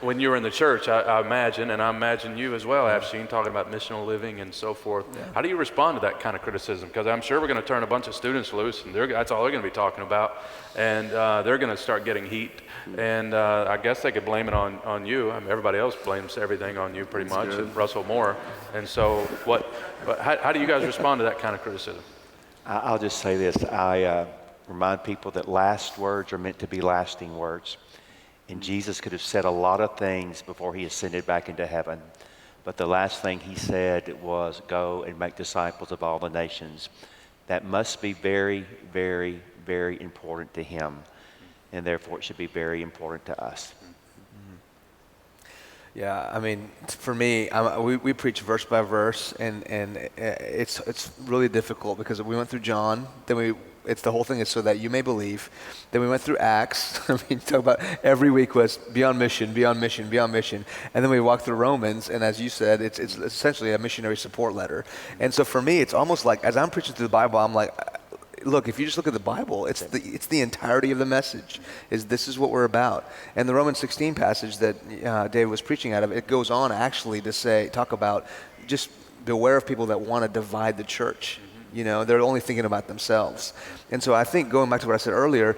when you were in the church, I imagine, and I imagine you as well, Afshin, talking about missional living and so forth. Yeah. How do you respond to that kind of criticism? Because I'm sure we're going to turn a bunch of students loose, and that's all they're going to be talking about. And they're going to start getting heat. And I guess they could blame it on you. I mean, everybody else blames everything on you pretty much, and Russell Moore. And so how do you guys respond to that kind of criticism? I'll just say this. I remind people that last words are meant to be lasting words. And Jesus could have said a lot of things before he ascended back into heaven. But the last thing he said was, go and make disciples of all the nations. That must be very, very, very important to him. And therefore it should be very important to us. Yeah, I mean, for me, we preach verse by verse, and it's really difficult because we went through John, then it's the whole thing is so that you may believe. Then we went through Acts. I mean, talk about every week was be on mission, be on mission, be on mission. And then we walked through Romans, and as you said, it's essentially a missionary support letter. And so for me, it's almost like as I'm preaching through the Bible, I'm like, look, if you just look at the Bible, it's the entirety of the message. This is what we're about. And the Romans 16 passage that David was preaching out of, it goes on actually to talk about just beware of people that want to divide the church. You know, they're only thinking about themselves. And so I think going back to what I said earlier,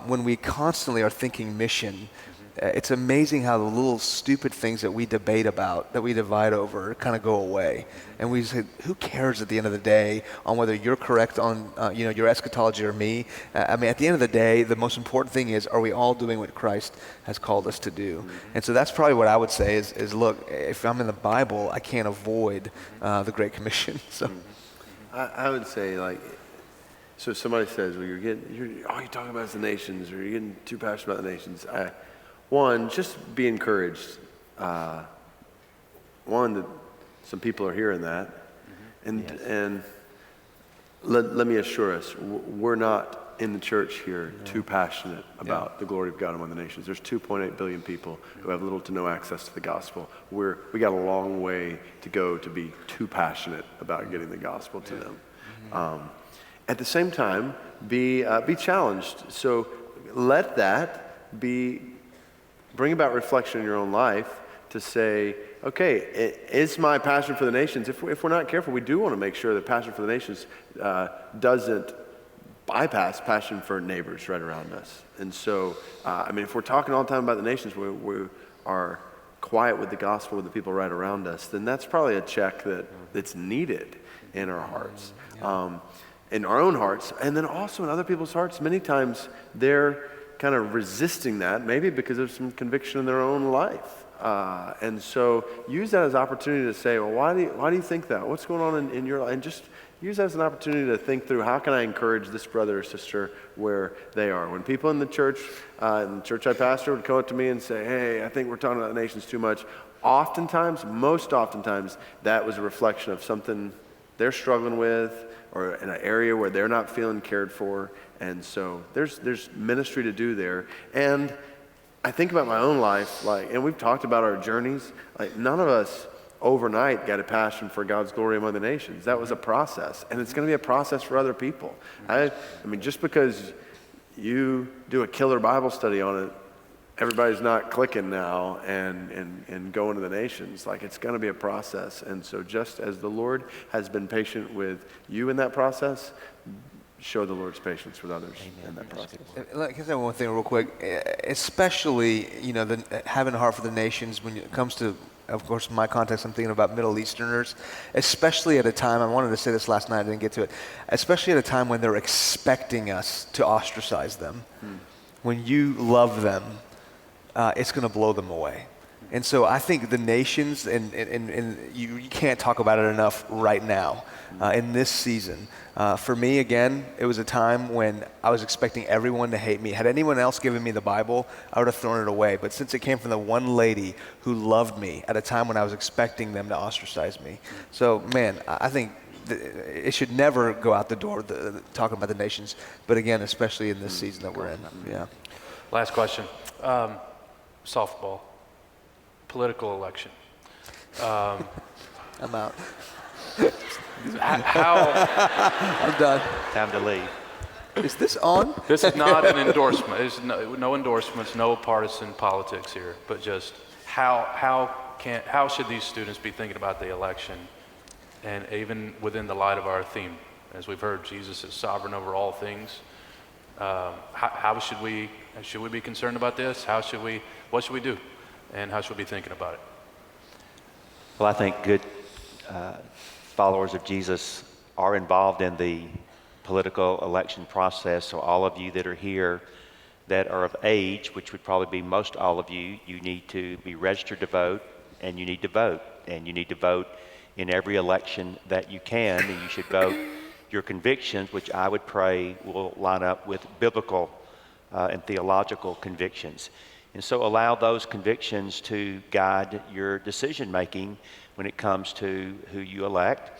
when we constantly are thinking mission, it's amazing how the little stupid things that we debate about, that we divide over, kind of go away. And we say, who cares at the end of the day on whether you're correct on your eschatology or me? I mean, at the end of the day, the most important thing is, are we all doing what Christ has called us to do? And so that's probably what I would say is look, if I'm in the Bible, I can't avoid the Great Commission. So. I would say, like, so somebody says, well, all you're talking about is the nations, or you're getting too passionate about the nations. One, just be encouraged. One, that some people are hearing that. And let me assure us, we're not in the church here too passionate about the glory of God among the nations. There's 2.8 billion people who have little to no access to the gospel. We got a long way to go to be too passionate about getting the gospel to them. At the same time, be challenged. So let that bring about reflection in your own life to say, okay, is my passion for the nations, if we're not careful, we do want to make sure that passion for the nations doesn't bypass passion for neighbors right around us. And so, I mean, if we're talking all the time about the nations, we are quiet with the gospel with the people right around us, then that's probably a check that's needed in our hearts, in our own hearts, and then also in other people's hearts. Many times they're kind of resisting that, maybe because of some conviction in their own life. And so use that as an opportunity to say, well, why do you think that? What's going on in your life? And just use that as an opportunity to think through, how can I encourage this brother or sister where they are? When people in the church I pastor would come up to me and say, hey, I think we're talking about the nations too much. Most oftentimes, that was a reflection of something they're struggling with or in an area where they're not feeling cared for. And so there's ministry to do there. And I think about my own life, and we've talked about our journeys. None of us overnight got a passion for God's glory among the nations. That was a process, and it's going to be a process for other people. I mean, just because you do a killer Bible study on it, everybody's not clicking now and going to the nations. It's going to be a process. And so just as the Lord has been patient with you in that process, show the Lord's patience with others in that process. Can I say one thing real quick? Especially, having a heart for the nations when it comes to, of course, in my context, I'm thinking about Middle Easterners, especially at a time, I wanted to say this last night, I didn't get to it, especially at a time when they're expecting us to ostracize them. When you love them, it's going to blow them away. And so I think the nations, and you can't talk about it enough right now, in this season. For me, again, it was a time when I was expecting everyone to hate me. Had anyone else given me the Bible, I would have thrown it away. But since it came from the one lady who loved me at a time when I was expecting them to ostracize me. So, man, I think it should never go out the door, talking about the nations. But again, especially in this season that we're in. Yeah. Last question. Softball. political election. I'm out. How, I'm done. Time to leave. Is this on? this is not an endorsement. There's no endorsements, no partisan politics here, but just how should these students be thinking about the election, and even within the light of our theme, as we've heard, Jesus is sovereign over all things. How should we be concerned about this? What should we do, and how should we be thinking about it? Well, I think good followers of Jesus are involved in the political election process. So all of you that are here that are of age, which would probably be most all of you, you need to be registered to vote, and you need to vote. And you need to vote in every election that you can, and you should vote your convictions, which I would pray will line up with biblical and theological convictions. And so allow those convictions to guide your decision making when it comes to who you elect.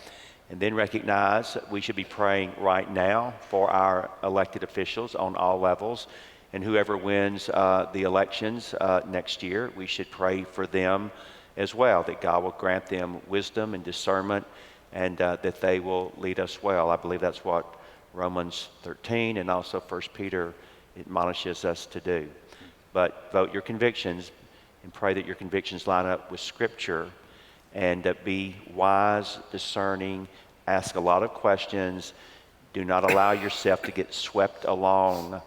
And then recognize that we should be praying right now for our elected officials on all levels. And whoever wins the elections next year, we should pray for them as well, that God will grant them wisdom and discernment, and that they will lead us well. I believe that's what Romans 13 and also 1 Peter admonishes us to do. But vote your convictions and pray that your convictions line up with Scripture, and be wise, discerning, ask a lot of questions. Do not allow yourself to get swept along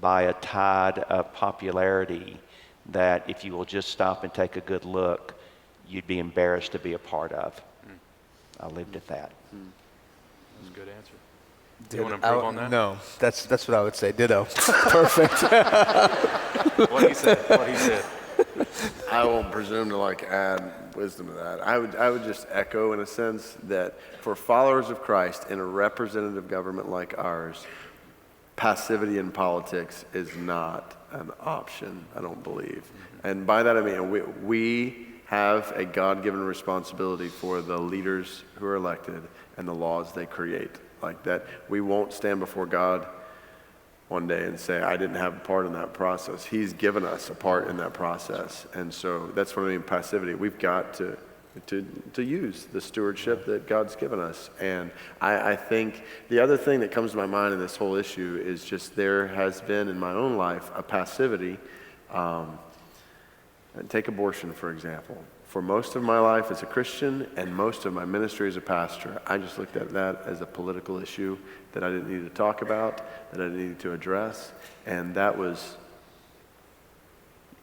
by a tide of popularity that if you will just stop and take a good look, you'd be embarrassed to be a part of. I'll leave it at that. That's a good answer. Do you want to improve on that? No, that's what I would say. Ditto. Perfect. What he said. I won't presume to add wisdom to that. I would just echo in a sense that for followers of Christ in a representative government like ours, passivity in politics is not an option, I don't believe. And by that I mean we have a God-given responsibility for the leaders who are elected and the laws they create. Like that, we won't stand before God one day and say, I didn't have a part in that process. He's given us a part in that process. And so that's what I mean, passivity. We've got to use the stewardship that God's given us. And I think the other thing that comes to my mind in this whole issue is just there has been in my own life a passivity. Take abortion, for example. For most of my life as a Christian and most of my ministry as a pastor, I just looked at that as a political issue that I didn't need to talk about, that I needed to address, and that was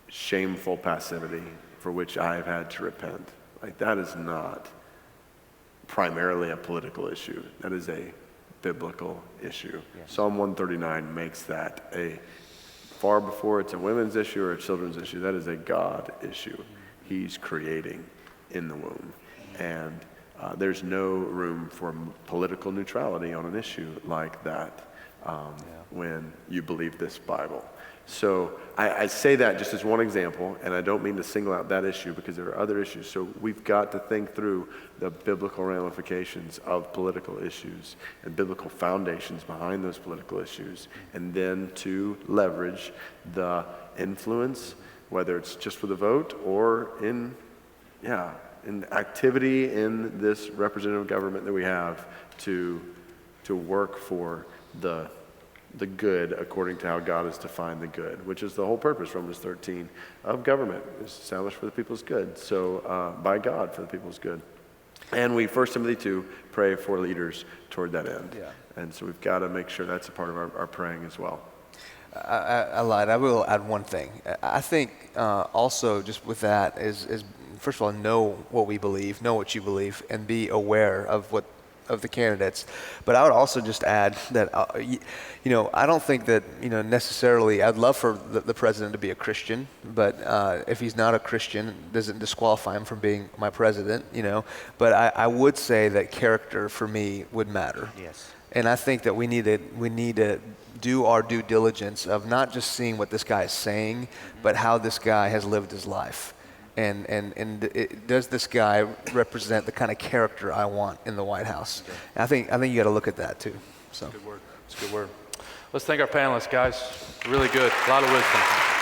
shameful passivity for which I have had to repent. That is not primarily a political issue. That is a biblical issue. Yes. Psalm 139 makes that far before it's a women's issue or a children's issue, that is a God issue. He's creating in the womb. And there's no room for political neutrality on an issue like that when you believe this Bible. So I say that just as one example, and I don't mean to single out that issue because there are other issues. So we've got to think through the biblical ramifications of political issues and biblical foundations behind those political issues, and then to leverage the influence, whether it's just for the vote or in activity in this representative government that we have to work for the good according to how God has defined the good, which is the whole purpose, Romans 13, of government. It's established for the people's good. So by God for the people's good. And we, 1 Timothy 2, pray for leaders toward that end. Yeah. And so we've got to make sure that's a part of our praying as well. I lied. I will add one thing. I think also just with that is first of all, know what we believe, know what you believe, and be aware of the candidates. But I would also just add that, I don't think that, necessarily, I'd love for the president to be a Christian, but if he's not a Christian, it doesn't disqualify him from being my president, But I would say that character for me would matter. Yes. And I think that we need to do our due diligence of not just seeing what this guy is saying, but how this guy has lived his life. And does this guy represent the kind of character I want in the White House? And I think you got to look at that too. So. Good word. It's a good word. Let's thank our panelists, guys. Really good. A lot of wisdom.